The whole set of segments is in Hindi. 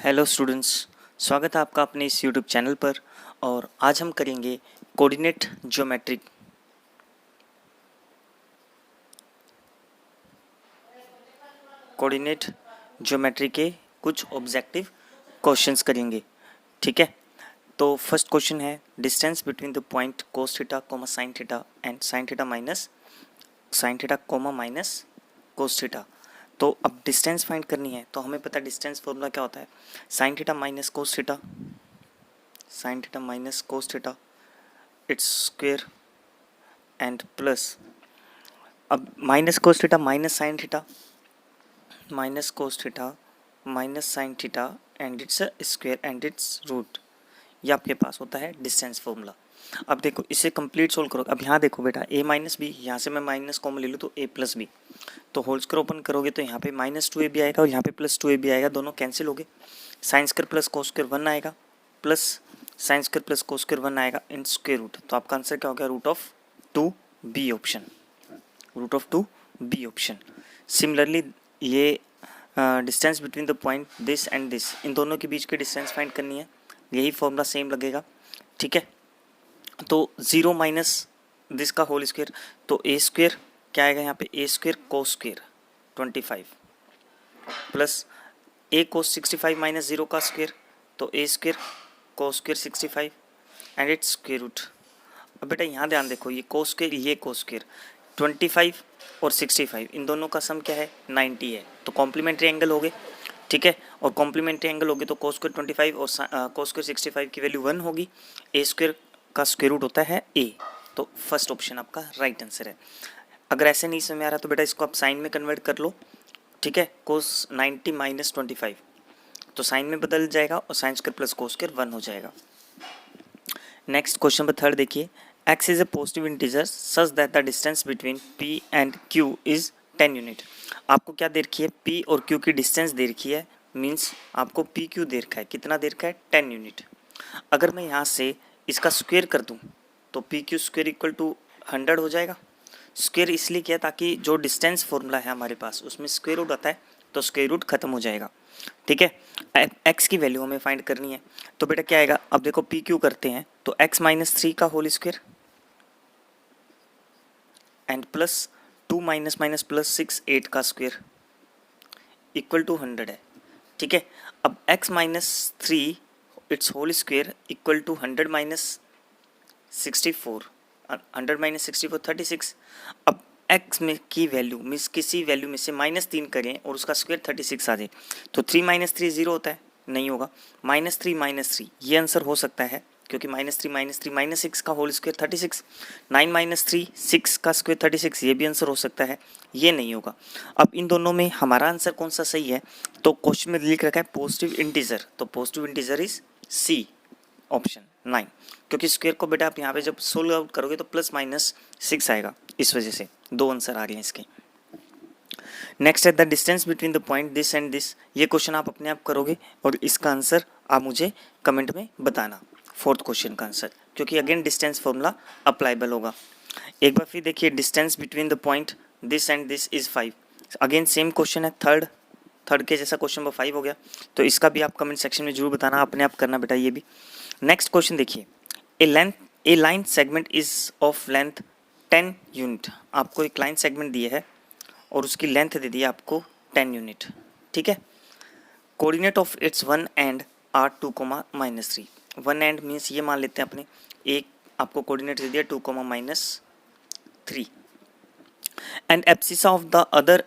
हेलो स्टूडेंट्स, स्वागत है आपका अपने इस यूट्यूब चैनल पर। और आज हम करेंगे कोऑर्डिनेट ज्योमेट्री के कुछ ऑब्जेक्टिव क्वेश्चंस करेंगे। ठीक है, तो फर्स्ट क्वेश्चन है distance between the point cos theta coma sign theta and sine theta comma minus cos theta. तो अब डिस्टेंस फाइंड करनी है, तो हमें पता है डिस्टेंस फॉर्मूला क्या होता है, sine theta minus cos theta it's square and plus, अब minus cos theta minus sine theta minus sine theta and it's square and it's root, ये आपके पास होता है डिस्टेंस फॉर्मूला। अब देखो इसे कंप्लीट सोल्व करो। अब यहाँ देखो बेटा a माइनस बी, यहाँ से मैं माइनस कॉमन ले लूँ तो a प्लस बी, तो होल स्क्वायर ओपन करोगे तो यहाँ पे -2ab आएगा और यहाँ पे +2ab आएगा, दोनों कैंसिल हो गए। Sine square plus cos square 1 आएगा, plus sine square plus cos square 1 आएगा इन स्क्वायर रूट, तो आपका आंसर क्या हो गया, root of 2b option. Similarly ये distance between the point this and this, इन दोनों के बीच की डिस्टेंस फाइंड करनी है, यही फॉर्मूला सेम लगेगा। ठीक है, तो 0 माइनस दिस का होल स्क्वायर, तो ए स्क्वायर क्या आएगा यहाँ पे, a square cos square 25 plus a cos 65 minus 0 का स्क्वायर, तो a square cos square 65 and it's square root. अब बेटा यहाँ ध्यान देखो, ये कोस स्क्वायर ये कोस स्क्वायर 25 और 65, इन दोनों का सम क्या है 90 है, तो कॉम्प्लीमेंट्री एंगल हो गए। ठीक है, और कॉम्प्लीमेंट्री एंगल होगी तो कोस स्क्वायर 25 और कोस स्क्वायर 65 की वैल्यू 1 होगी, ए स्क्वायर का स्क्वायर रूट होता है ए, तो फर्स्ट ऑप्शन आपका राइट आंसर है। अगर ऐसे नहीं समझ में आ रहा तो बेटा इसको आप साइन में कन्वर्ट कर लो। ठीक है, कोस 90 माइनस 25, तो साइन में बदल जाएगा और sine square plus cos square 1 हो जाएगा। नेक्स्ट क्वेश्चन नंबर 3 देखिए, x is a positive integer such that the distance between p and q is 10 unit. आपको क्या दे रखी है, p और q की डिस्टेंस दे रखी है, मीन्स आपको p q दे रखा है, कितना दे रखा है 10 यूनिट। अगर मैं यहाँ से इसका स्क्वायर कर दूँ तो p q square equal to 100 हो जाएगा। स्क्वायर इसलिए किया ताकि जो डिस्टेंस फॉर्मूला है हमारे पास उसमें स्क्वायर रूट आता है, तो स्क्वायर रूट खत्म हो जाएगा। ठीक है, x की वैल्यू हमें फाइंड करनी है, तो बेटा क्या आएगा, अब देखो पी क्यू करते हैं तो x माइनस 3 का whole square and plus 2 minus minus plus 6 8 का स्क्वायर इक्वल टू 100 है। ठीक है, अब x minus 3 it's whole square equal to 100 minus 64, 100 minus 64 36। अब x में की वैल्यू मीन्स किसी वैल्यू में से -3 करें और उसका स्क्वायर 36 आ जाए, तो 3 माइनस 3 0 होता है, नहीं होगा, -3 ये आंसर हो सकता है, क्योंकि -3 माइनस 6 का होल स्क्वायर 36, 9 माइनस 3 6 का स्क्वायर 36, ये भी आंसर हो सकता है, ये नहीं होगा। अब इन दोनों में हमारा आंसर कौन सा सही है, तो क्वेश्चन में लिख रखा है पॉजिटिव इंटीजर, तो positive integer is C option 9, क्योंकि स्क्वायर को बेटा आप यहाँ पे जब सोल्व आउट करोगे तो +-6 आएगा, इस वजह से दो आंसर आ रहे हैं इसके। नेक्स्ट है the distance between the point this and this, ये क्वेश्चन आप अपने आप करोगे और इसका आंसर आप मुझे कमेंट में बताना, फोर्थ क्वेश्चन का आंसर, क्योंकि अगेन डिस्टेंस फॉर्मूला अप्लाइबल होगा। एक बार फिर देखिए, distance between the point this and this is 5, again same question है, थर्ड के जैसा क्वेश्चन नंबर 5 हो गया, तो इसका भी आप कमेंट सेक्शन में जरूर बताना, अपने आप करना बेटा ये भी। नेक्स्ट क्वेश्चन देखिए, a line segment is of length 10 unit, आपको एक लाइन सेगमेंट दिया है और उसकी लेंथ दे दी है आपको 10 यूनिट। ठीक है, coordinate of it's one end are 2, -3, one end means ये मान लेते हैं अपने, एक आपको कोऑर्डिनेट दे दिया 2, -3 and abscissa of the other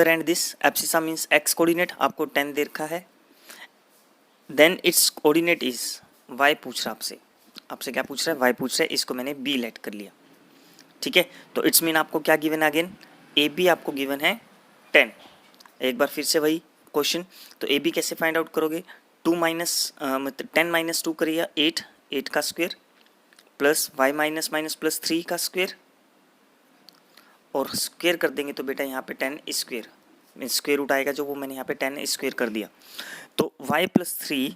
end this abscissa means x coordinate आपको 10 दे रखा है, then it's coordinate is y पूछ रहा है आपसे क्या पूछ रहा है, y पूछ रहा है, इसको मैंने b लेट कर लिया। ठीक है, तो इट्स मीन आपको क्या गिवन है, अगेन ए बी आपको गिवन है 10। एक बार फिर से वही क्वेश्चन, तो ए बी कैसे फाइंड आउट करोगे, 10 माइनस 2 करिए 8 का square plus y minus minus plus 3 का स्क्वायर, और स्क्वायर कर देंगे तो बेटा यहाँ पे 10 स्क्वायर मीन स्क्वायर रूट आएगा, जो वो मैंने यहाँ पे 10 स्क्वायर कर दिया, तो y plus 3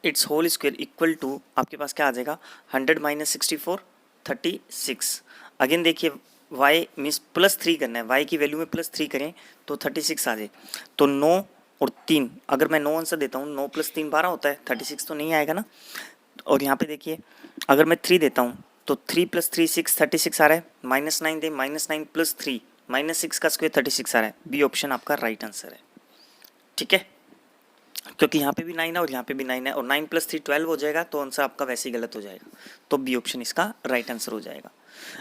it's whole square equal to आपके पास क्या आ जाएगा, 100 माइनस 64 36। अगेन देखिए y मीन्स +3 करना है, y की वैल्यू में +3 करें तो 36 आ जाए, तो 9 और 3, अगर मैं 9 आंसर देता हूँ, 9 + 3 12 होता है, 36 तो नहीं आएगा ना। और यहाँ पे देखिए अगर मैं 3 देता हूँ तो 3 + 3 6 36 आ रहा है, -9 दे, -9 + 3 -6 का स्क्वायर 36 आ रहा है। बी ऑप्शन आपका राइट आंसर है, ठीक है, क्योंकि यहाँ पे भी 9 है और यहाँ पे भी 9 है और 9 + 3 12 हो जाएगा, तो आंसर आपका वैसे ही गलत हो जाएगा, तो बी ऑप्शन इसका राइट आंसर हो जाएगा।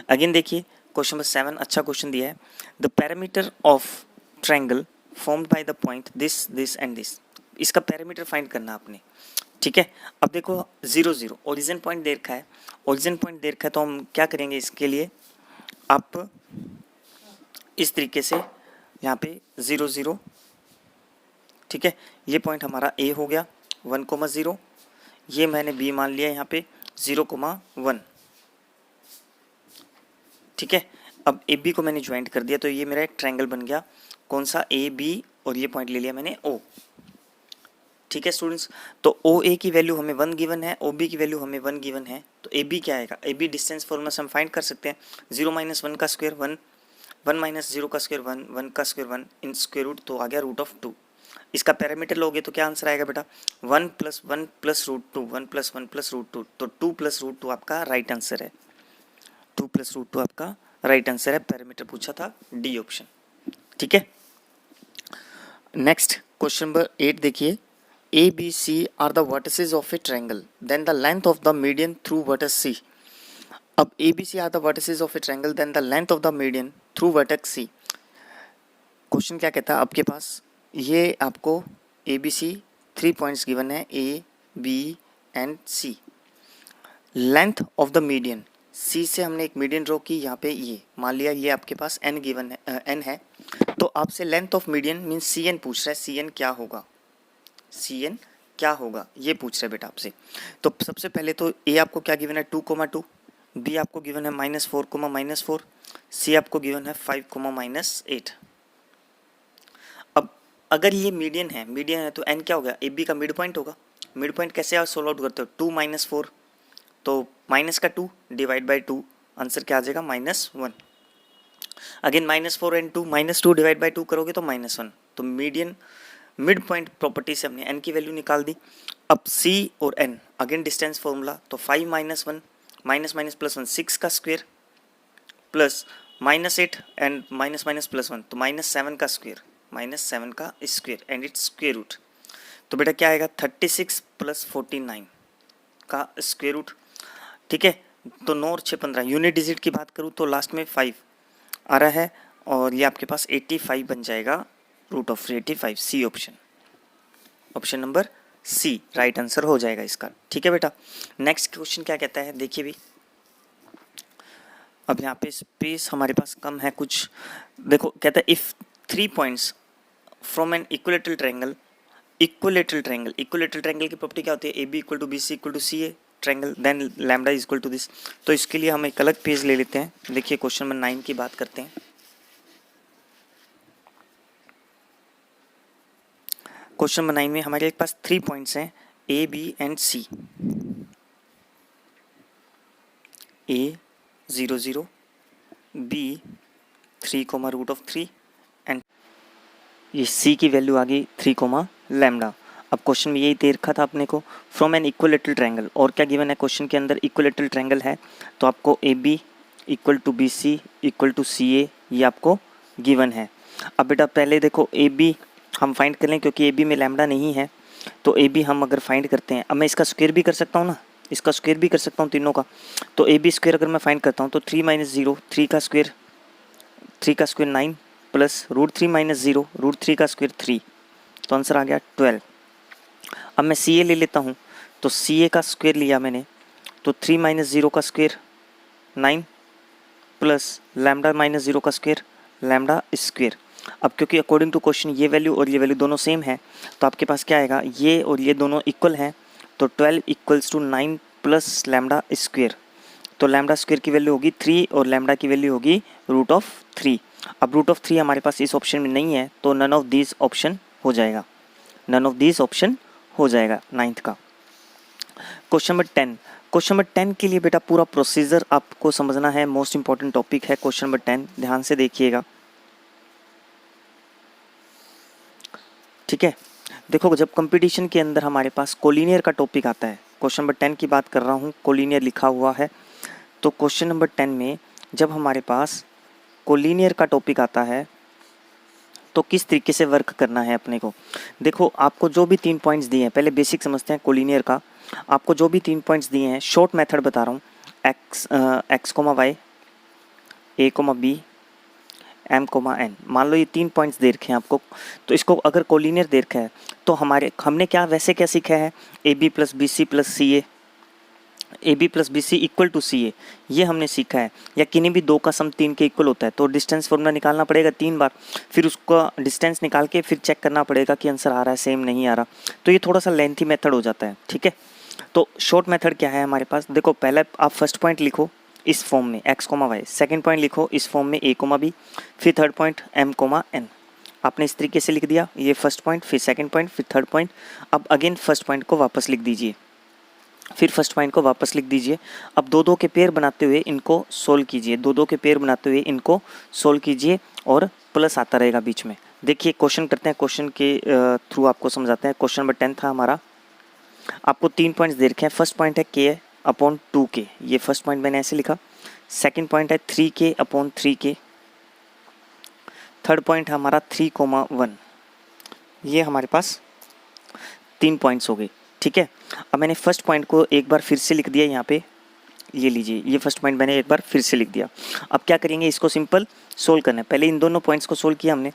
अगेन देखिए क्वेश्चन नंबर 7 अच्छा क्वेश्चन दिया है। The parameter of triangle formed by the point this this and this, इसका पैरामीटर फाइंड करना आपने, ठीक है। अब देखो 0 0 ओरिजिन पॉइंट दे रखा है, ओरिजिन पॉइंट दे रखा है, तो हम क्या करेंगे इसके लिए, आप इस तरीके से यहाँ पे 0 0, ठीक है, ये पॉइंट हमारा ए हो गया 1,0, ये मैंने बी मान लिया यहाँ पे 0,1, ठीक है। अब ए बी को मैंने ज्वाइंट कर दिया तो ये मेरा एक ट्रायंगल बन गया, कौन सा, ए बी, और ये पॉइंट ले लिया मैंने ओ, ठीक है स्टूडेंट्स। तो ओ ए की वैल्यू हमें 1 गिवन है, ओ बी की वैल्यू हमें 1 गिवन है, तो ए बी क्या आएगा, ए बी डिस्टेंस फॉर्मूला से हम फाइंड कर सकते हैं, 0 - 1 का स्क्वायर 1, 1 - 0 का स्क्वायर 1, 1 का स्क्वायर 1 इन स्क्वायर रूट, तो आ गया √2। इसका पैरामीटर लोगे तो क्या आंसर आएगा बेटा, 1 + 1 + √2, 1 + 1 + √2, तो 2 + √2 आपका राइट आंसर है, 2 + √2 आपका राइट आंसर है, पैरामीटर पूछा था डी ऑप्शन, ठीक है। नेक्स्ट क्वेश्चन नंबर 8 देखिए, A B C are the vertices of a triangle, then the length of the median through vertex C. अब A B C are the vertices of a triangle, then the length of the median through vertex C. Question क्या कहता है आपके पास, ये आपको A B C 3 points given है, A B and C, length of the median, C से हमने एक मीडियन ड्रॉ की, यहाँ पे ये मान लिया ये आपके पास एन गिवन है, एन है, तो आपसे length of median means C N पूछ रहा है, सी एन क्या होगा, सी एन क्या होगा ये पूछ रहा है बेटा आपसे। तो सबसे पहले तो ए आपको क्या गिवन है 2,2, बी आपको गिवन है -4, -4, सी आपको गिवन है 5, -8। अब अगर ये मीडियन है तो एन क्या हो गया, ए बी का मिड पॉइंट होगा, मिड पॉइंट कैसे आप सोल्व आउट करते हो, 2 - 4, तो माइनस का 2 डिवाइड बाई 2, आंसर क्या आ जाएगा -1। अगेन -4 एंड 2, -2 डिवाइड बाई 2 करोगे तो -1, तो मीडियन मिड पॉइंट प्रॉपर्टी से हमने n की वैल्यू निकाल दी। अब c और n अगेन डिस्टेंस फॉर्मूला, तो 5 - 1 माइनस प्लस 1 6 का square plus -8 and minus plus 1, तो -7 का स्क्वायर, -7 का square and it's square root, तो बेटा क्या आएगा 36 + 49 का स्क्वायर रूट, ठीक है। तो 9 और 6 15, यूनिट डिजिट की बात करूँ तो लास्ट में 5 आ रहा है और ये आपके पास 85 बन जाएगा, √85, C option, option number C right answer हो जाएगा इसका, ठीक है बेटा। नेक्स्ट क्वेश्चन क्या कहता है देखिए भी, अब यहाँ पे स्पेस हमारे पास कम है कुछ, देखो कहता है if 3 points from an equilateral triangle, equilateral triangle की प्रॉपर्टी क्या होती है, A B = B C = C A triangle, then lambda = this. तो इसके लिए हम एक अलग पेज ले लेते हैं, देखिए क्वेश्चन नंबर 9 की बात करते हैं। क्वेश्चन नंबर 9 में हमारे पास 3 पॉइंट्स हैं, A B and C, A 0 0, B 3, √3 and ये सी की वैल्यू आ गई 3, लैम्डा। अब क्वेश्चन में यही दे रखा था अपने को, फ्रॉम एन इक्विलेटरल ट्रायंगल, और क्या गिवन है क्वेश्चन के अंदर, इक्विलेटरल ट्रायंगल है, तो आपको A B = B C = C A, ये आपको गिवन है। अब बेटा पहले देखो ए बी हम फाइंड कर लें, क्योंकि ए बी में लैम्डा नहीं है, तो ए बी हम अगर फाइंड करते हैं, अब मैं इसका स्क्वायर भी कर सकता हूँ ना, इसका स्क्वायर भी कर सकता हूँ तीनों का, तो ए बी स्क्वायर अगर मैं फाइंड करता हूँ तो 3 - 0, 3 का स्क्वायर 9 प्लस √3 - 0, √3 का स्क्वायर 3, तो आंसर आ गया 12। अब मैं सी ए ले लेता हूँ, तो सी ए का स्क्वायर लिया मैंने, तो 3 - 0 का स्क्वायर 9 प्लस लैम्डा -0 का स्क्वायर लैम्डा स्क्वायर। अब क्योंकि अकॉर्डिंग टू क्वेश्चन ये वैल्यू और ये वैल्यू दोनों सेम है, तो आपके पास क्या आएगा, ये और ये दोनों इक्वल हैं, तो 12 = 9 प्लस लैम्डा स्क्वायर, तो लैम्डा स्क्वायर की वैल्यू होगी 3 और लैम्डा की वैल्यू होगी √3। अब √3 हमारे पास इस ऑप्शन में नहीं है, तो नन ऑफ दीज ऑप्शन हो जाएगा, नन ऑफ दीज ऑप्शन हो जाएगा 9th का। क्वेश्चन नंबर 10, क्वेश्चन नंबर 10 के लिए बेटा पूरा प्रोसीजर आपको समझना है, मोस्ट इंपॉर्टेंट टॉपिक है क्वेश्चन नंबर 10, ध्यान से देखिएगा, ठीक है। देखो जब कंपटीशन के अंदर हमारे पास कोलिनियर का टॉपिक आता है, क्वेश्चन नंबर 10 की बात कर रहा हूँ, कोलिनियर लिखा हुआ है, तो क्वेश्चन नंबर 10 में जब हमारे पास कोलिनियर का टॉपिक आता है तो किस तरीके से वर्क करना है अपने को। देखो आपको जो भी 3 पॉइंट्स दिए हैं, पहले बेसिक समझते हैं कोलिनियर का। आपको जो भी 3 पॉइंट्स दिए हैं, शॉर्ट मेथड बता रहा हूँ, X comma Y, A comma B, M comma N. मान लो ये 3 पॉइंट्स दे रखे हैं आपको, तो इसको अगर कोलिनियर दे रखा है तो हमने क्या वैसे क्या सीखा है, A B plus B C plus C A B plus B C equal to C A, ये हमने सीखा है। या किन्हीं भी दो का सम 3 के इक्वल होता है तो डिस्टेंस फॉर्मूला निकालना पड़ेगा 3 बार, फिर उसका डिस्टेंस निकाल के फिर चेक करना पड़ेगा कि आंसर आ रहा है सेम नहीं आ रहा, तो ये थोड़ा सा लेंथी मेथड हो जाता है, ठीक है। तो शॉर्ट मेथड क्या है हमारे पास, देखो पहले आप फर्स्ट पॉइंट लिखो इस फॉर्म में x comma y, second point लिखो इस फॉर्म में ए कोमा बी, फिर third point M comma N. आपने इस तरीके से लिख दिया, ये फर्स्ट पॉइंट, फिर सेकंड पॉइंट, फिर थर्ड पॉइंट। अब अगेन फर्स्ट पॉइंट को वापस लिख दीजिए, फिर फर्स्ट पॉइंट को वापस लिख दीजिए। अब दो दो के पेयर बनाते हुए इनको सोल्व कीजिए, दो दो के पेयर बनाते हुए इनको सोल्व कीजिए और प्लस आता रहेगा बीच में। देखिए क्वेश्चन करते हैं, क्वेश्चन के थ्रू आपको समझाते हैं। क्वेश्चन नंबर 10 था हमारा, आपको 3 पॉइंट्स दे रखे हैं। फर्स्ट पॉइंट है के अपॉन 2k, ये फर्स्ट पॉइंट मैंने ऐसे लिखा। सेकंड पॉइंट है 3k upon 3k। Third point है हमारा 3,1। ये हमारे पास 3 पॉइंट्स हो गए, ठीक है। अब मैंने फर्स्ट पॉइंट को एक बार फिर से लिख दिया यहाँ पे, ये लीजिए, ये फर्स्ट पॉइंट मैंने एक बार फिर से लिख दिया। अब क्या करेंगे, इसको सिंपल सोल्व करना है। पहले इन दोनों पॉइंट्स को सोल्व किया हमने,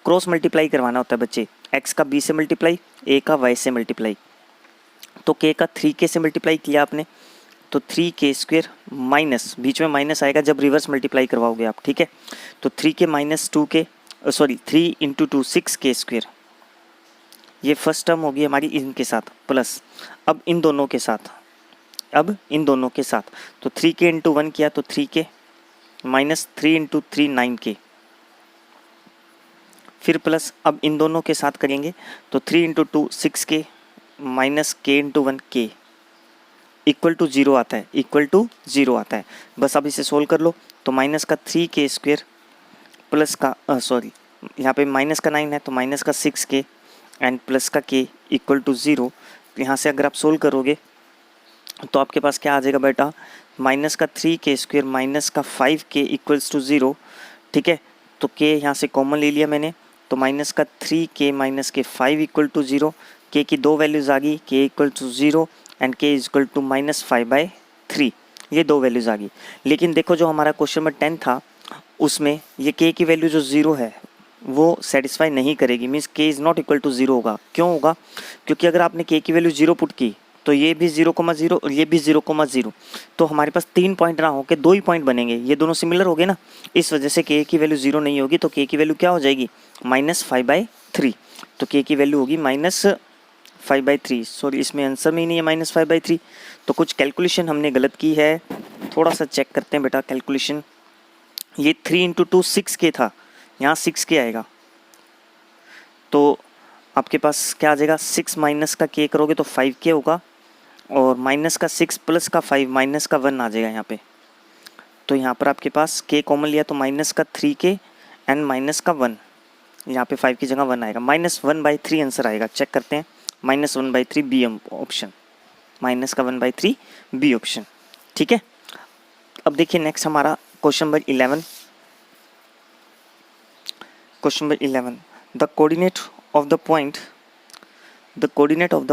क्रॉस मल्टीप्लाई करवाना होता है बच्चे, एक्स का बी से मल्टीप्लाई, ए का वाई से मल्टीप्लाई। तो के का 3k से मल्टीप्लाई किया आपने, तो 3k स्क्वेयर माइनस, बीच में माइनस आएगा जब रिवर्स मल्टीप्लाई करवाओगे आप, ठीक है। तो 3k minus 2k, sorry 3 into 2 6k square, ये फर्स्ट टर्म होगी हमारी इनके साथ, प्लस अब इन दोनों के साथ, अब इन दोनों के साथ, तो 3k इंटू 1 किया तो 3k, माइनस 3 इंटू 3 9k, फिर प्लस अब इन दोनों के साथ करेंगे तो 3 into 2 6k, minus k into 1 k, equal to 0 आता है, इक्वल टू 0 आता है। बस अब इसे सोल्व कर लो, तो माइनस का 3k स्क्वेयर प्लस का सॉरी यहाँ पे माइनस का 9 है तो माइनस का 6k एंड प्लस का k इक्वल टू 0। यहाँ से अगर आप सोल्व करोगे तो आपके पास क्या आ जाएगा बेटा, माइनस का 3k स्क्वेयर माइनस का 5k इक्वल्स टू 0, ठीक है। तो k यहाँ से कॉमन ले लिया मैंने, तो माइनस का 3k माइनस के 5 इक्वल टू 0, k की दो वैल्यूज़ आ गई, k equal to 0 and k equal to -5/3, ये दो वैल्यूज़ आ गई। लेकिन देखो जो हमारा क्वेश्चन नंबर 10 था उसमें ये k की वैल्यू जो 0 है वो सेटिस्फाई नहीं करेगी, means k is not equal to 0 होगा। क्यों होगा, क्योंकि अगर आपने k की वैल्यू 0 पुट की तो ये भी 0,0 और ये भी 0,0, तो हमारे पास 3 पॉइंट ना हो के 2 ही पॉइंट बनेंगे, ये दोनों सिमिलर हो गए ना, इस वजह से k की वैल्यू 0 नहीं होगी, तो k की वैल्यू क्या हो जाएगी, -5/3। तो k की वैल्यू होगी -5/3, सॉरी इसमें आंसर में ही नहीं है -5/3, तो कुछ कैलकुलेशन हमने गलत की है। थोड़ा सा चेक करते हैं बेटा कैलकुलेशन। ये 3 इंटू 2 6k था, यहाँ 6k आएगा, तो आपके पास क्या आ जाएगा, 6 माइनस का k करोगे तो 5k होगा, और माइनस का 6 प्लस का 5 माइनस का 1 आ जाएगा यहाँ पे। तो यहाँ पर आपके पास k कॉमन लिया तो माइनस का 3k एंड माइनस का 1, यहाँ पे 5 की जगह 1 आएगा, -1/3 आंसर आएगा। चेक करते हैं, -1/3 बी ऑप्शन, माइनस का 1/3 बी ऑप्शन, ठीक है। अब देखिए नेक्स्ट हमारा question number 11। Question number 11, the coordinate of the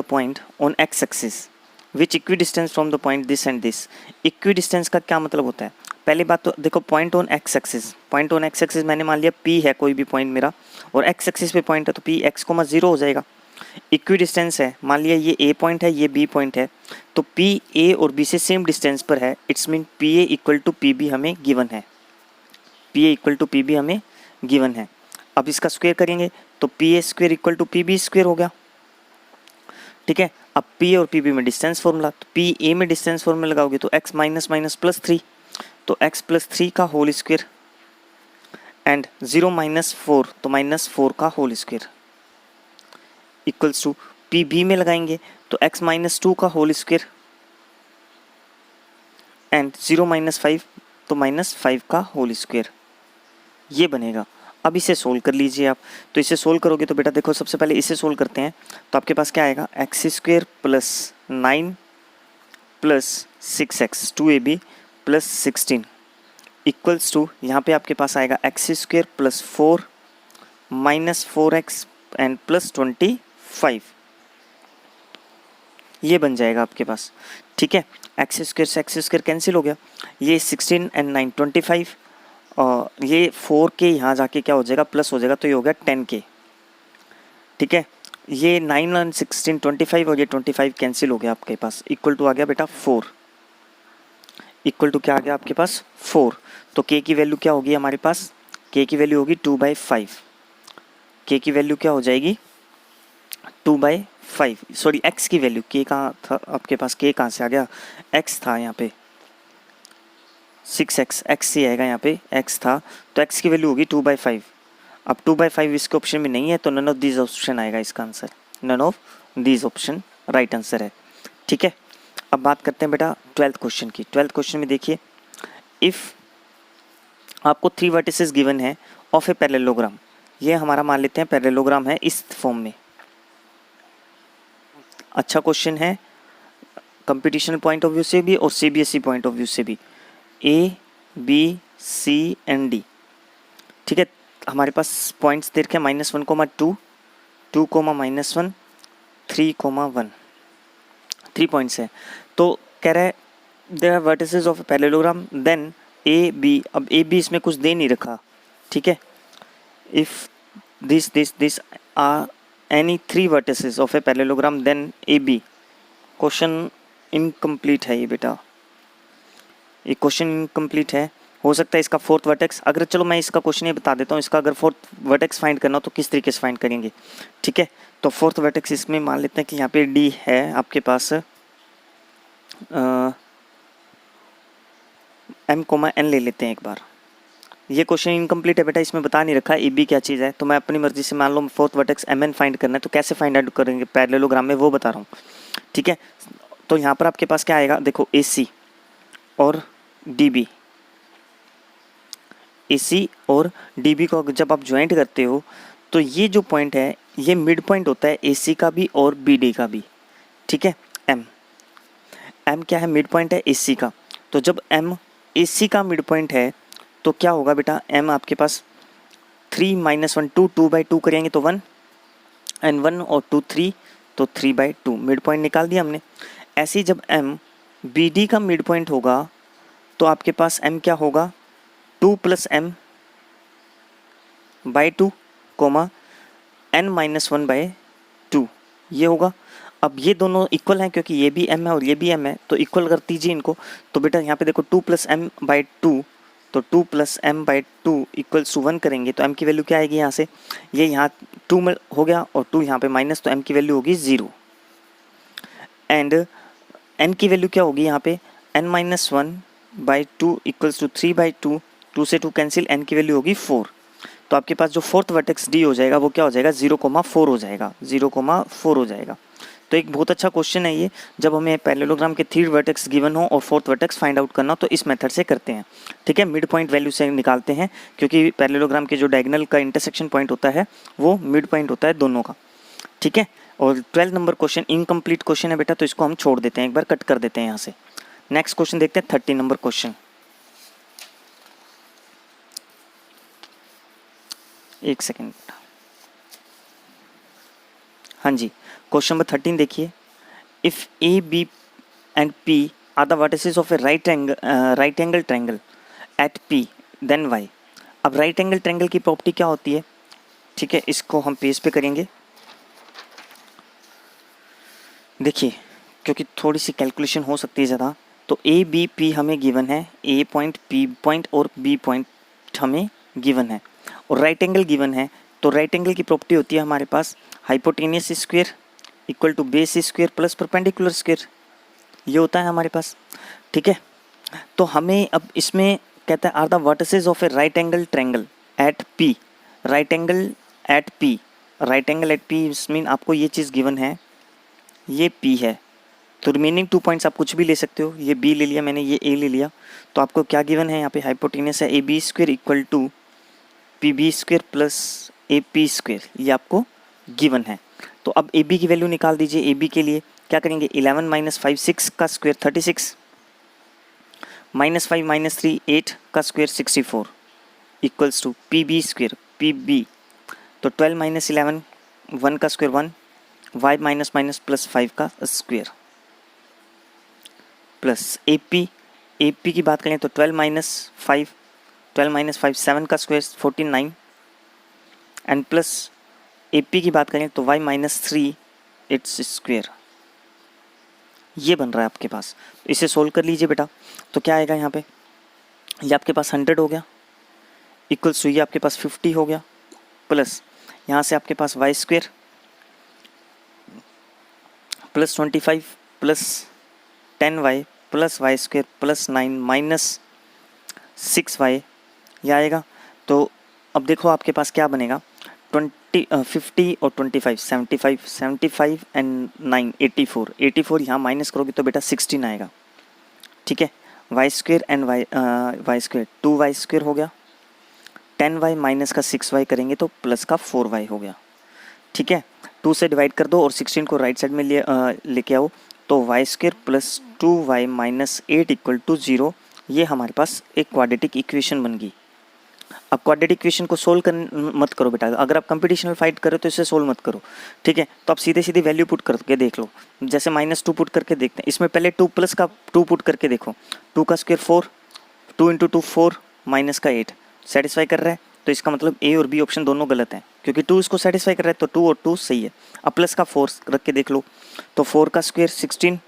point on x axis which equidistance from the point this and this. Equidistance का क्या मतलब होता है, पहली बात तो देखो point on x axis, point on x axis मैंने मान लिया P है कोई भी पॉइंट मेरा, और एक्स एक्सिस पे पॉइंट है तो P x,0 हो जाएगा। इक्विडिस्टेंस है, मान लिया ये A पॉइंट है ये B पॉइंट है, तो P A और B से सेम डिस्टेंस पर है, it's mean PA equal to PB हमें गिवन है, PA इक्वल टू PB हमें गिवन है। अब इसका स्क्वायर करेंगे तो PA square equal to PB square हो गया, ठीक है। अब P और PB में डिस्टेंस फॉर्मूला, तो PA में डिस्टेंस फॉर्मूला लगाओगे तो x माइनस माइनस प्लस 3, तो x प्लस 3 का होल स्क्वायर एंड 0 माइनस 4 तो -4 का whole square equals to PB में लगाएंगे तो x माइनस 2 का होल स्क्वायर एंड 0 माइनस 5 तो -5 का होल स्क्वायर, ये बनेगा। अब इसे सोल्व कर लीजिए आप। तो इसे सोल्व करोगे तो बेटा देखो सबसे पहले इसे सोल्व करते हैं, तो आपके पास क्या आएगा, x square plus 9 plus 6x 2ab plus 16 equals to, यहाँ पे आपके पास आएगा x square plus 4 minus 4x and plus 25, ये बन जाएगा आपके पास। ठीक है, एक्स स्क्वेयर से एक्स स्क्वेयर कैंसिल हो गया, ये 16 एंड 9 25, और ये 4 के यहाँ जाके क्या हो जाएगा, प्लस हो जाएगा, तो ये हो गया 10 के। ठीक है, ये 9 और 16 25 और ये 25 कैंसिल हो गया आपके पास, इक्वल टू आ गया बेटा 4, इक्वल टू क्या आ गया आपके पास 4। तो k की वैल्यू क्या होगी हमारे पास, k की वैल्यू होगी 2/5, k की वैल्यू क्या हो जाएगी 2/5, सॉरी x की वैल्यू, k कहाँ था आपके पास, k कहाँ से आ गया, x था यहाँ पे 6x, x ही आएगा यहाँ पे, x था, तो x की वैल्यू होगी 2/5। अब 2/5 इसके ऑप्शन में नहीं है, तो नन ऑफ दीज ऑप्शन आएगा इसका answer, none of these option right answer है। ठीक है, अब बात करते हैं बेटा 12th क्वेश्चन की। 12th क्वेश्चन में देखिए, इफ़ आपको 3 वर्टिसेस गिवन है ऑफ ए पैरेललोग्राम, ये हमारा मान लेते हैं पैरेललोग्राम है इस फॉर्म में। अच्छा क्वेश्चन है, कंपटीशन पॉइंट ऑफ व्यू से भी और सीबीएसई पॉइंट ऑफ व्यू से भी, A B C and D। ठीक है, हमारे पास पॉइंट्स दे रखे हैं -1, 2, 2, -1, 3, 1, 3 पॉइंट्स है। तो कह रहा है there are vertices of parallelogram then A B, अब A B इसमें कुछ दे नहीं रखा। ठीक है, if this are any 3 vertices of a parallelogram then A B, question incomplete है ये बेटा, ये क्वेश्चन इनकम्प्लीट है। हो सकता है इसका 4th वर्टेक्स, अगर चलो मैं इसका क्वेश्चन ये बता देता हूँ, इसका अगर 4th वर्टेक्स फाइंड करना हो तो किस तरीके से फाइंड करेंगे। ठीक है, तो 4th वर्टेक्स इसमें मान लेते हैं कि यहाँ पे D है आपके पास M, N ले लेते हैं एक बार। ये क्वेश्चन इनकम्प्लीट है बेटा, इसमें बता नहीं रखा ए बी क्या चीज़ है, तो मैं अपनी मर्जी से मान लो 4th वर्टेक्स MN फाइंड करना है, तो कैसे फाइंड आउट करेंगे पैरेललोग्राम में वो बता रहा हूँ। ठीक है, तो यहाँ पर आपके पास क्या आएगा, देखो AC और DB, AC और DB को जब आप ज्वाइंट करते हो तो ये जो पॉइंट है ये मिड पॉइंट होता है AC का भी और BD का भी। ठीक है, M क्या है, मिड पॉइंट है AC का, तो जब M AC का मिड पॉइंट है तो क्या होगा बेटा, M आपके पास 3 - 1 2, 2/2 करेंगे तो 1 एंड 1 और 2 3, तो 3/2 मिड पॉइंट निकाल दिया हमने। ऐसे ही जब M BD का मिड पॉइंट होगा तो आपके पास M क्या होगा, 2 + M/2, N-1/2 ये होगा। अब ये दोनों इक्वल हैं क्योंकि ये भी M है और ये भी M है, तो इक्वल कर दीजिए इनको। तो बेटा यहाँ पे देखो 2 + M/2, तो 2 + M/2 = 1 करेंगे तो M की वैल्यू क्या आएगी, यहाँ से ये यहाँ 2 हो गया और 2 यहाँ पे माइनस, तो M की वैल्यू होगी 0 एंड N की वैल्यू क्या होगी यहाँ पे, N-1/2 = 3/2, 2 से 2 कैंसिल, N की वैल्यू होगी 4। तो आपके पास जो 4th वर्टेक्स D हो जाएगा वो क्या हो जाएगा, 0,4 हो जाएगा, 0,4 हो जाएगा। तो एक बहुत अच्छा क्वेश्चन है ये, जब हमें पैरेललोग्राम के 3 वर्टेक्स गिवन हो और 4th वर्टेक्स फाइंड आउट करना हो तो इस मेथड से करते हैं। ठीक है, मिड पॉइंट वैल्यू से निकालते हैं क्योंकि पैरेललोग्राम के जो डायगोनल का इंटरसेक्शन पॉइंट होता है वो मिड पॉइंट होता है दोनों का। ठीक है, और 12 नंबर क्वेश्चन इनकम्प्लीट क्वेश्चन है बेटा, तो इसको हम छोड़ देते हैं, एक बार कट कर देते हैं यहाँ से। नेक्स्ट क्वेश्चन देखते हैं 13 नंबर क्वेश्चन। एक सेकेंड, हाँ जी, क्वेश्चन नंबर 13 देखिए, if A B and P are the vertices of a right angle triangle at P then Y. अब राइट एंगल ट्रायंगल की प्रॉपर्टी क्या होती है, ठीक है, इसको हम पेज पे करेंगे। देखिए क्योंकि थोड़ी सी कैलकुलेशन हो सकती है ज़्यादा, तो ए बी पी हमें गिवन है, ए पॉइंट पी पॉइंट और बी पॉइंट हमें गिवन है और राइट एंगल गिवन है। तो राइट एंगल की प्रॉपर्टी होती है हमारे पास hypotenuse square equal to base square plus perpendicular square, ये होता है हमारे पास। ठीक है, तो हमें अब इसमें कहता है are the vertices of a right angle triangle at P, right angle at P, right angle at P mean आपको ये चीज़ गिवन है, ये P है, तो रिमेनिंग 2 पॉइंट्स आप कुछ भी ले सकते हो, ये B ले लिया मैंने, ये A ले लिया, तो आपको क्या गिवन है यहाँ पे, हाइपोटेनस है AB² equal to P B square plus A P square, ये आपको गिवन है। तो अब ए बी की वैल्यू निकाल दीजिए। ए बी के लिए क्या करेंगे, 11 माइनस 5 6 का स्क्वायर 36, माइनस 5 माइनस 3 8 का square 64 equals to P B square P B, तो 12 माइनस 11 1 का square 1, Y minus minus plus 5 का स्क्वायर प्लस ए पी की बात करें तो 12 माइनस 5 7 का square 49 and plus A P की बात करें तो वाई माइनस 3 इट्स स्क्वायर, ये बन रहा है आपके पास। इसे सोल्व कर लीजिए बेटा, तो क्या आएगा यहाँ पे, ये आपके पास 100 हो गया इक्वल्स टू ये आपके पास 50 हो गया, प्लस यहाँ से आपके पास Y square plus 25 plus 10y plus Y square plus 9 minus 6y, ये आएगा। तो अब देखो आपके पास क्या बनेगा, 50 और 25 75 एंड 9 84 यहाँ माइनस करोगे तो बेटा 16 आएगा। ठीक है, Y square and Y square 2y square हो गया, 10y माइनस का 6y करेंगे तो प्लस का 4y हो गया। ठीक है, 2 से डिवाइड कर दो और 16 को राइट साइड में लेके आओ, तो Y square plus 2y minus 8 equal to 0, ये हमारे पास एक क्वाड्रेटिक इक्वेशन बन गई। अब क्वाड्रेटिक इक्वेशन को सोल्व कर मत करो बेटा, अगर आप कंप्यूटेशनल फाइट करो तो इसे सोल्व मत करो। ठीक है, तो आप सीधे सीधे वैल्यू पुट करके देख लो, जैसे -2 पुट करके देखते हैं। इसमें पहले 2 प्लस का 2 पुट करके देखो, 2 का स्क्वायर 4, 2 इंटू 2 4 माइनस का 8 सेटिस्फाई कर रहा है, तो इसका मतलब ए और बी ऑप्शन दोनों गलत हैं, क्योंकि 2 इसको सेटिस्फाई कर रहा है तो 2 और 2 सही है। अब प्लस का 4 रख के देख लो, तो 4 का स्क्वायर 16,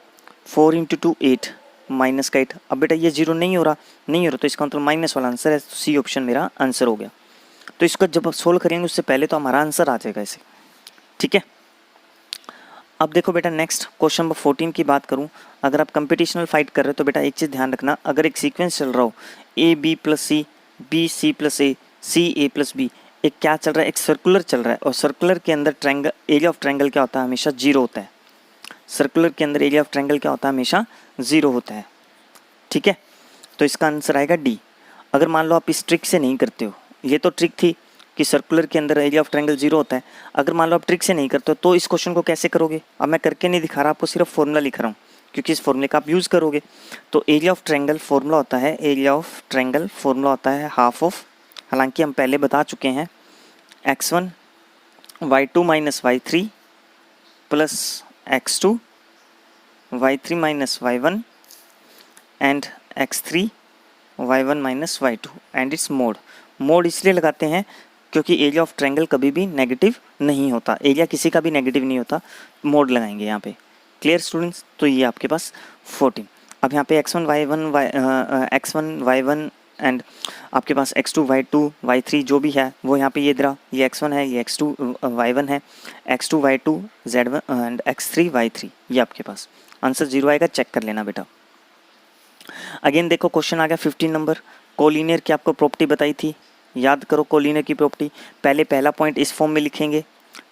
4 इंटू 2 8 माइनस का 8। अब बेटा ये 0 नहीं हो रहा तो इसका मतलब माइनस वाला आंसर है, तो सी ऑप्शन मेरा आंसर हो गया। तो इसको जब आप सोल्व करेंगे उससे पहले तो हमारा आंसर आ जाएगा ऐसे। ठीक है, अब देखो बेटा नेक्स्ट क्वेश्चन नंबर 14 की बात करूं, अगर आप कंपटीशनल फाइट कर रहे हो तो बेटा एक चीज़ ध्यान रखना, अगर एक सीक्वेंस चल रहा हो A B plus C, B C plus A, C A plus B, एक क्या चल रहा है, एक सर्कुलर चल रहा है, और सर्कुलर के अंदर ट्रायंगल एरिया ऑफ ट्रायंगल क्या होता है, हमेशा 0 होता है। सर्कुलर के अंदर एरिया ऑफ ट्रायंगल क्या होता है, हमेशा 0 होता है। ठीक है, तो इसका आंसर आएगा डी। अगर मान लो आप इस ट्रिक से नहीं करते हो, ये तो ट्रिक थी कि सर्कुलर के अंदर एरिया ऑफ ट्रायंगल 0 होता है, अगर मान लो आप ट्रिक से नहीं करते हो तो इस क्वेश्चन को कैसे करोगे। अब मैं करके नहीं दिखा रहा, आपको सिर्फ फॉर्मूला लिख रहा हूँ, क्योंकि इस फॉर्मूले का आप यूज़ करोगे। तो एरिया ऑफ ट्रायंगल फॉर्मूला होता है, एरिया ऑफ ट्रायंगल फॉर्मूला होता है हाफ ऑफ, हालांकि हम पहले बता चुके हैं, x1 y2 minus y3 plus x2 y3 minus y1 and x3 y1 minus y2 and it's mode इसलिए लगाते हैं क्योंकि एरिया ऑफ ट्रायंगल कभी भी नेगेटिव नहीं होता, एरिया किसी का भी नेगेटिव नहीं होता, मोड लगाएंगे यहाँ पे। क्लियर स्टूडेंट्स, तो ये आपके पास 14। अब यहाँ पे x1 y1 एंड आपके पास x2 y2 y3 जो भी है वो यहाँ पे ये इधर ये x1 है, ये x2 y1 है, x2 y2 z1 and x3 y3, ये आपके पास आंसर 0 आएगा, चेक कर लेना बेटा। अगेन देखो क्वेश्चन आ गया 15 नंबर, कोलिनियर की आपको प्रॉपर्टी बताई थी, याद करो कोलिनियर की प्रॉपर्टी। पहले पहला पॉइंट इस फॉर्म में लिखेंगे,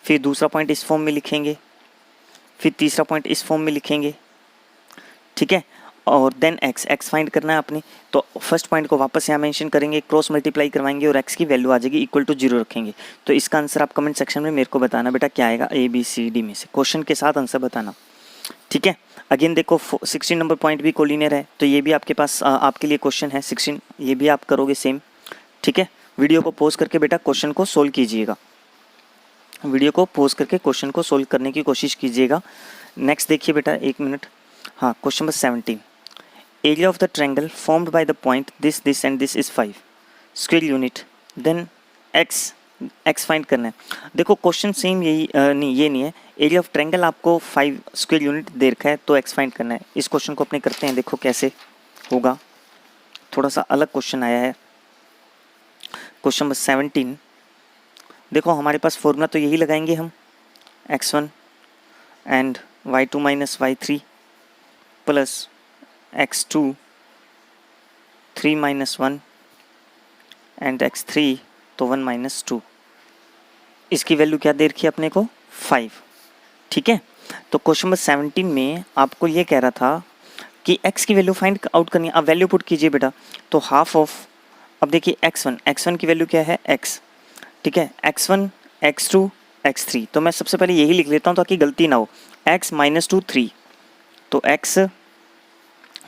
फिर दूसरा पॉइंट इस फॉर्म में लिखेंगे, फिर तीसरा पॉइंट इस फॉर्म में लिखेंगे। ठीक है, और देन x फाइंड करना है आपने, तो फर्स्ट पॉइंट को वापस यहाँ मेंशन करेंगे, क्रॉस मल्टीप्लाई करवाएंगे और x की वैल्यू आ जाएगी इक्वल टू 0 रखेंगे। तो इसका आंसर आप कमेंट सेक्शन में मेरे को बताना बेटा क्या आएगा, ABCD में से क्वेश्चन के साथ आंसर बताना। ठीक है, अगेन देखो 16 नंबर पॉइंट भी कोलिनियर है, तो ये भी आपके पास आपके लिए क्वेश्चन है 16, ये भी आप करोगे सेम। ठीक है, वीडियो को पॉज करके बेटा क्वेश्चन को सोल्व कीजिएगा, वीडियो को पॉज करके क्वेश्चन को सोल्व करने की कोशिश कीजिएगा। नेक्स्ट देखिए बेटा, 1 मिनट। हाँ, question number 17, area of the triangle formed by the point this and this is 5 square unit, then x find करना है। देखो क्वेश्चन सेम यही ये नहीं है, एरिया ऑफ ट्रायंगल आपको 5 स्क्वायर यूनिट दे रखा है तो x फाइंड करना है। इस क्वेश्चन को अपने करते हैं, देखो कैसे होगा, थोड़ा सा अलग क्वेश्चन आया है। क्वेश्चन नंबर 17, देखो हमारे पास फॉर्मूला तो यही लगाएंगे हम, x1 and y2 minus y3 plus x2 3 minus 1 and x3 तो 1 माइनस 2, इसकी वैल्यू क्या दे रखी है अपने को 5। ठीक है, तो क्वेश्चन नंबर 17 में आपको ये कह रहा था कि x की वैल्यू फाइंड आउट करनी है। अब वैल्यू पुट कीजिए बेटा, तो हाफ ऑफ, अब देखिए x1 की वैल्यू क्या है x, ठीक है, x1 x2 x3, तो मैं सबसे पहले यही लिख लेता हूँ ताकि गलती ना हो। x माइनस 2 3, तो x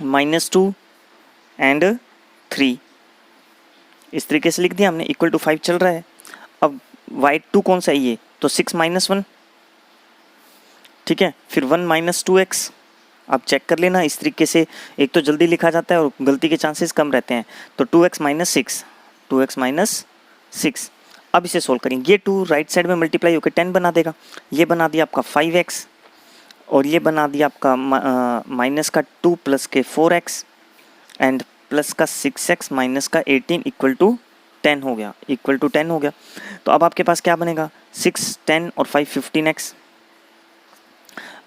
माइनस 2 एंड 3 इस तरीके से लिख दिया हमने, इक्वल टू 5 चल रहा है। अब y2 कौन सा है ये, तो 6 माइनस 1, ठीक है, फिर 1 माइनस 2x, आप चेक कर लेना इस तरीके से, एक तो जल्दी लिखा जाता है और गलती के चांसेस कम रहते हैं। तो 2x माइनस 6, 2x माइनस 6। अब इसे सोल्व करेंगे, ये 2 राइट साइड में मल्टीप्लाई होकर 10 बना देगा, ये बना दिया आपका 5x और ये बना दिया आपका माइनस का 2 प्लस के 4x एंड प्लस का 6x माइनस का 18 इक्वल टू 10 हो गया, इक्वल टू 10 हो गया। तो अब आपके पास क्या बनेगा, 6 10 और 5 15x,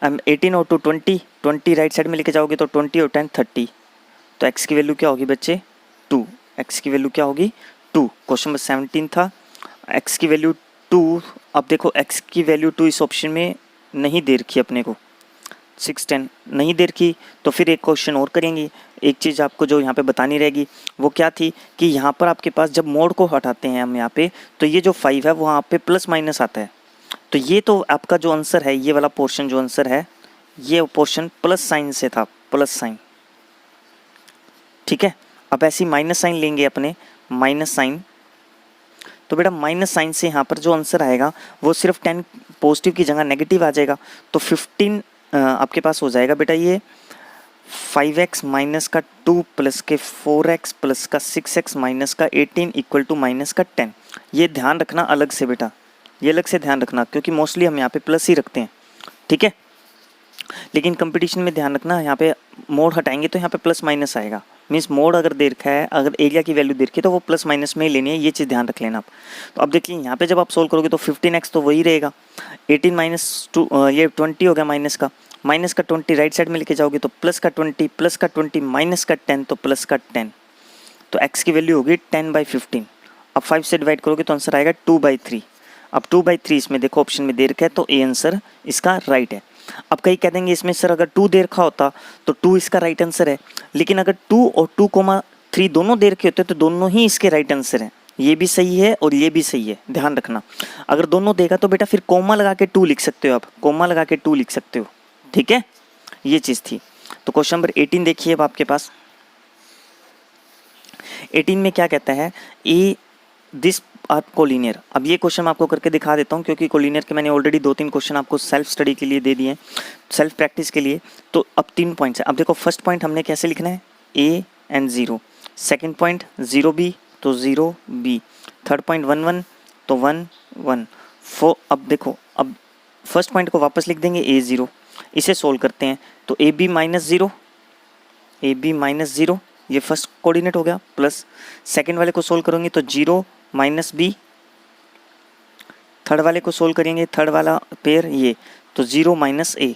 18 और 2 20, 20 राइट साइड में लेके जाओगे तो 20 और 10 30, तो x की वैल्यू क्या होगी बच्चे 2, x की वैल्यू क्या होगी 2। क्वेश्चन नंबर 17 था, x की वैल्यू 2। अब देखो x की वैल्यू 2 इस ऑप्शन में नहीं दे रखी अपने को, 6 10 नहीं दे रखी, तो फिर एक क्वेश्चन और करेंगे। एक चीज़ आपको जो यहाँ पे बतानी रहेगी वो क्या थी कि यहाँ पर आपके पास जब मोड को हटाते हैं हम यहाँ पे, तो ये जो 5 है वहाँ पे प्लस माइनस आता है, तो ये तो आपका जो आंसर है, ये वाला पोर्शन जो आंसर है, ये पोर्शन प्लस साइन से था, प्लस साइन, ठीक है। अब ऐसी माइनस साइन लेंगे अपने, माइनस साइन, तो बेटा माइनस साइन से यहाँ पर जो आंसर आएगा वो सिर्फ 10 पॉजिटिव की जगह नेगेटिव आ जाएगा, तो 15 आपके पास हो जाएगा बेटा ये 5x माइनस का 2 प्लस के 4x प्लस का 6x माइनस का 18 इक्वल टू माइनस का 10। ये ध्यान रखना अलग से बेटा, ये अलग से ध्यान रखना, क्योंकि मोस्टली हम यहाँ पे प्लस ही रखते हैं, ठीक है। लेकिन कंपटीशन में ध्यान रखना, यहाँ पे मोड हटाएंगे तो यहाँ पे प्लस माइनस आएगा, मीन्स मोड अगर दे रखा है, अगर एरिया की वैल्यू दे रखी है तो वो प्लस माइनस में ही लेनी है, ये चीज़ ध्यान रख लेना आप। तो अब देखिए यहाँ पे जब आप सोल्व करोगे तो 15x तो वही रहेगा, 18 माइनस 2 ये 20 हो गया, माइनस का 20 राइट साइड में लेके जाओगे तो प्लस का 20 माइनस का 10 तो प्लस का 10, तो x की वैल्यू होगी 10/15। अब 5 से डिवाइड करोगे तो आंसर आएगा 2/3। अब 2/3 इसमें देखो ऑप्शन में दे रखा है, तो ए आंसर इसका राइट है। अब कहीं कह देंगे इसमें सर अगर 2 दे रखा होता तो 2 इसका राइट आंसर है, लेकिन अगर 2 और 2,3 दोनों दे रखे होते तो दोनों ही इसके राइट आंसर हैं, ये भी सही है और ये भी सही है, ध्यान रखना। अगर दोनों देगा तो बेटा फिर कोमा लगा के 2 लिख सकते हो, आप कोमा लगा के 2 लिख सकते हो, ठीक है, ये चीज़ थी। तो क्वेश्चन नंबर 18 देखिए अब आपके पास 18 में क्या कहता है, ए दिस आर कोलिनियर। अब ये क्वेश्चन मैं आपको करके दिखा देता हूँ, क्योंकि कोलिनियर के मैंने ऑलरेडी 2-3 क्वेश्चन आपको सेल्फ स्टडी के लिए दे दिए हैं, सेल्फ प्रैक्टिस के लिए। तो अब 3 पॉइंट्स है। अब देखो फर्स्ट पॉइंट हमने कैसे लिखना है, A and 0, second point 0b तो 0b, थर्ड पॉइंट 1 1 तो 1 1 4। अब देखो अब फर्स्ट पॉइंट को वापस लिख देंगे a 0, इसे सोल्व करते हैं तो ए बी माइनस 0 ये फर्स्ट कोऑर्डिनेट हो गया, प्लस सेकंड वाले को सोल्व करेंगे तो 0 माइनस बी, थर्ड वाले को सोल्व करेंगे, थर्ड वाला पेयर ये तो 0 माइनस ए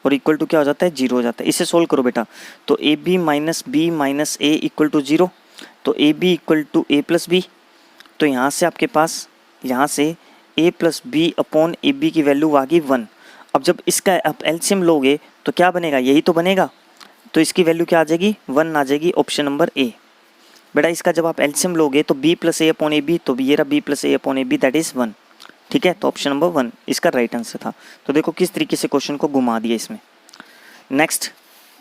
और इक्वल टू क्या हो जाता है 0 हो जाता है। इसे सोल्व करो बेटा, तो A B minus B minus A equal to 0, तो A B equal to A plus B. तो यहाँ से आपके पास यहाँ से a plus B upon A B की वैल्यू आ गई 1। अब जब इसका आप एलसीएम लोगे तो क्या बनेगा, यही तो बनेगा, तो इसकी वैल्यू क्या आ जाएगी 1 आ जाएगी, ऑप्शन नंबर ए। बेटा इसका जब आप एलसीएम लोगे तो b plus A upon A B, तो ये रहा b plus A upon A B that is 1, ठीक है। तो ऑप्शन नंबर 1 इसका राइट आंसर था। तो देखो किस तरीके से क्वेश्चन को घुमा दिया इसमें। Next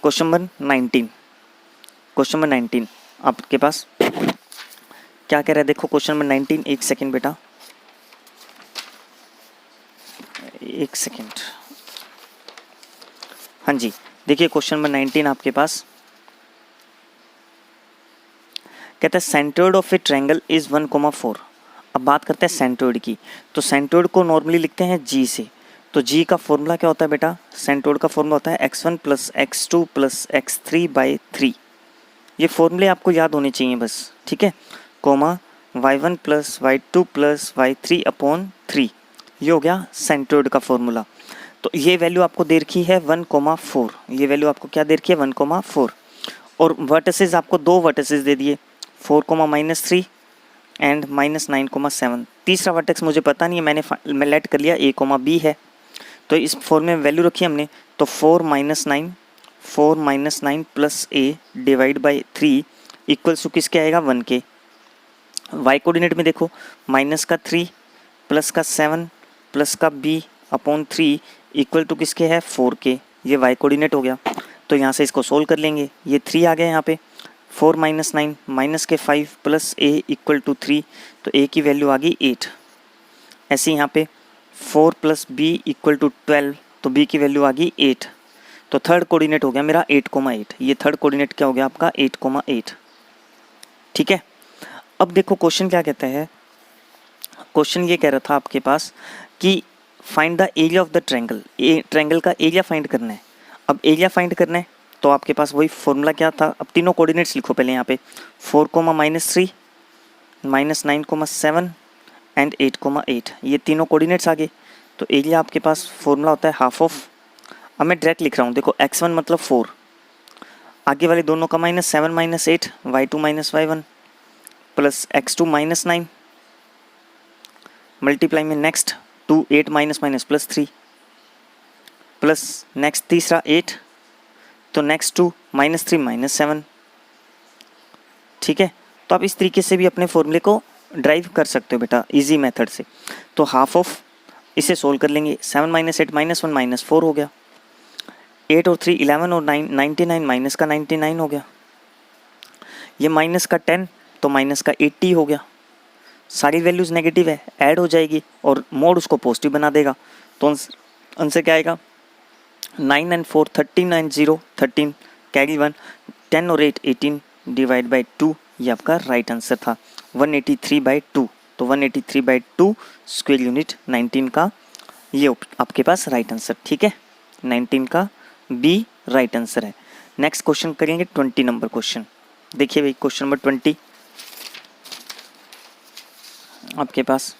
question number 19, question number 19 आपके पास क्या कह रहा है, देखो क्वेश्चन नंबर 19, एक सेकेंड बेटा, एक सेकेंड, हाँ जी देखिए क्वेश्चन नंबर 19 आपके पास कहता है centred of a triangle is 1,4। अब बात करते हैं सेंटर्ड की, तो सेंटर्ड को नॉर्मली लिखते हैं जी से, तो जी का फॉर्मूला क्या होता है बेटा, सेंटर्ड का फॉर्मूला होता है x1 plus x2 plus x3/3। ये फॉर्मूले आपको याद होने चाहिए बस, ठीक है, coma y1 plus y2 plus y3 upon 3, ये हो गया सेंटर्ड का फॉर्मूला। तो ये वैल्यू आपको दे रखी है 1,4, ये वैल्यू आपको क्या दे रखी है 1,4, और वर्टिसेस आपको 2 वर्टिसेस दे दिए 4,-3 एंड -9,7। तीसरा वर्टेक्स मुझे पता नहीं है, मैं लेट कर लिया a, b है, तो इस फॉर्मूले में वैल्यू रखी हमने, तो 4 - 9 plus a divide by 3 equals to किसके आएगा 1 के, वाई कोऑर्डिनेट में देखो माइनस का 3 प्लस का 7 प्लस का b अपॉन 3 इक्वल टू किसके है 4 के, ये वाई कोऑर्डिनेट हो गया। तो यहाँ से इसको सोल्व कर लेंगे, ये 3 आ गया यहाँ पे, 4 माइनस 9 माइनस के 5 प्लस a इक्वल टू 3, तो a की वैल्यू आ गई 8। ऐसे यहाँ पे 4 प्लस b इक्वल टू 12, तो b की वैल्यू आ गई 8। तो थर्ड कोऑर्डिनेट हो गया मेरा 8,8, ये थर्ड कोऑर्डिनेट क्या हो गया आपका 8,8। ठीक है, अब देखो क्वेश्चन क्या कहता है, क्वेश्चन ये कह रहा था आपके पास कि find the area of the triangle, triangle का एरिया फाइंड करना है। अब एरिया फाइंड करना है तो आपके पास वही फॉर्मूला क्या था, अब तीनों कोऑर्डिनेट्स लिखो पहले यहाँ पे, 4,-3 -9,7 एंड 8,8, ये तीनों कोऑर्डिनेट्स आ गए। तो एरिया आपके पास फॉर्मूला होता है हाफ ऑफ, अब मैं डायरेक्ट लिख रहा हूँ, देखो x1 मतलब 4, आगे वाले दोनों का -7 -8, y2 -y1 plus x2 -9 multiply में next 2 8 minus plus 3 plus next तीसरा 8, तो नेक्स्ट 2 -3 -7। ठीक है, तो आप इस तरीके से भी अपने फॉर्मूले को ड्राइव कर सकते हो बेटा इजी मेथड से। तो हाफ ऑफ इसे सोल्व कर लेंगे, 7 - 8 -1 -4 हो गया, 8 और 3 11 और 9 99 माइनस का 99 हो गया, ये माइनस का 10 तो माइनस का 80 हो गया। सारी वैल्यूज़ नेगेटिव है, ऐड हो जाएगी और मोड उसको पॉजिटिव बना देगा, तो आंसर क्या आएगा 9 and 4 13 and 0 13 कैरी 1 10 और 8 18 डिवाइड बाई 2, ये आपका राइट आंसर था 183/2। तो 183/2 स्क्वायर यूनिट 19 का ये आपके पास राइट आंसर। ठीक है, 19 का बी राइट आंसर है। नेक्स्ट क्वेश्चन करेंगे 20 नंबर क्वेश्चन। देखिए भाई क्वेश्चन नंबर 20 आपके पास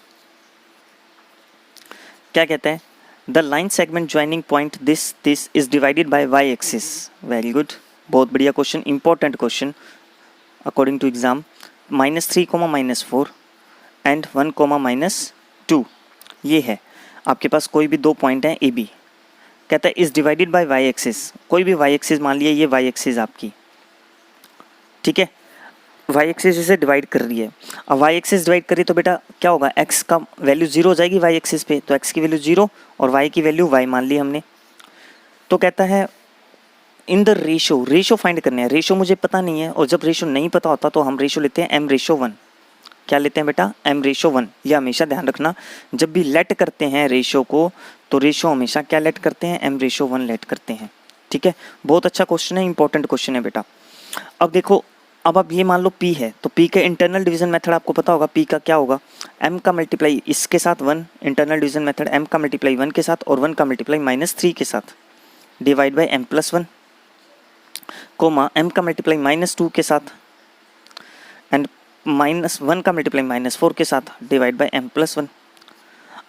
क्या कहता है, the line segment joining point this is divided by Y axis. Very good, बहुत बढ़िया question, important question according to exam. -3, -4 and 1, -2 ये है आपके पास, कोई भी दो पॉइंट हैं ए बी। कहता है is divided by Y axis, कोई भी वाई एक्सिस मान लिया, ये वाई एक्सिस आपकी, ठीक है, वाई एक्सिस इसे डिवाइड कर रही है। अब वाई एक्सिस डिवाइड करी तो बेटा क्या होगा, एक्स का वैल्यू 0 हो जाएगी वाई एक्सिस पे, तो एक्स की वैल्यू 0 और वाई की वैल्यू वाई मान ली हमने। तो कहता है in the ratio, ratio find करने हैं, रेशो मुझे पता नहीं है, और जब रेशो नहीं पता होता तो हम रेशो लेते हैं m/1। क्या लेते हैं बेटा m/1, ये हमेशा ध्यान रखना, जब भी लेट करते हैं रेशो को तो रेशो हमेशा क्या लेट करते हैं, m/1 लेट करते हैं। ठीक है, बहुत अच्छा क्वेश्चन है, इंपॉर्टेंट क्वेश्चन है बेटा। अब देखो, अब आप ये मान लो p है, तो p के इंटरनल डिवीजन मेथड आपको पता होगा, p का क्या होगा, m का मल्टीप्लाई इसके साथ 1, इंटरनल डिवीजन मेथड m का मल्टीप्लाई 1 के साथ और 1 का मल्टीप्लाई -3 के साथ, divide by m+1, comma m का मल्टीप्लाई -2 के साथ एंड -1 का मल्टीप्लाई -4 के साथ, डिवाइड बाई m+1।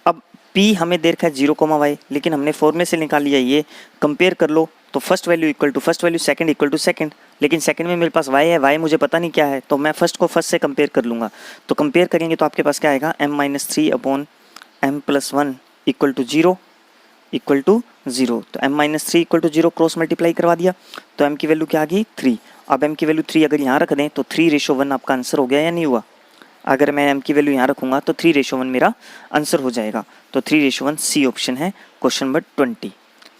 अब p हमें दे रखा है 0, लेकिन हमने फॉर्मूले से निकाल लिया, ये कंपेयर कर लो, तो first value equal to first value, second equal to second, लेकिन सेकंड में मेरे पास y है, y मुझे पता नहीं क्या है, तो मैं फर्स्ट को फर्स्ट से कंपेयर कर लूँगा। तो कंपेयर करेंगे तो आपके पास क्या आएगा, m-3/m+1 equal to 0 equal to 0। तो m-3 equal to 0 cross multiply करवा दिया, तो m की वैल्यू क्या आ गई 3। अब m की वैल्यू 3 अगर यहाँ रख दें तो 3:1 आपका आंसर हो गया या नहीं हुआ। अगर मैं m की वैल्यू यहाँ रखूँगा तो 3:1 मेरा आंसर हो जाएगा। तो 3:1 सी ऑप्शन है क्वेश्चन नंबर 20।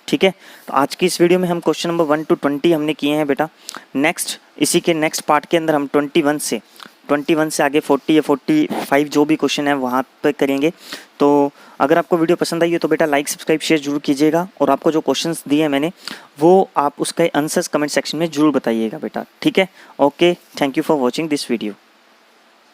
ठीक है, तो आज की इस वीडियो में हम क्वेश्चन नंबर 1 to 20 हमने किए हैं बेटा। नेक्स्ट इसी के नेक्स्ट पार्ट के अंदर हम 21 से आगे 40 या 45 जो भी क्वेश्चन है वहाँ पे करेंगे। तो अगर आपको वीडियो पसंद आई हो तो बेटा लाइक सब्सक्राइब शेयर जरूर कीजिएगा, और आपको जो क्वेश्चंस दिए हैं मैंने वो आप उसके आंसर्स कमेंट सेक्शन में जरूर बताइएगा बेटा। ठीक है, okay, thank you for watching this video.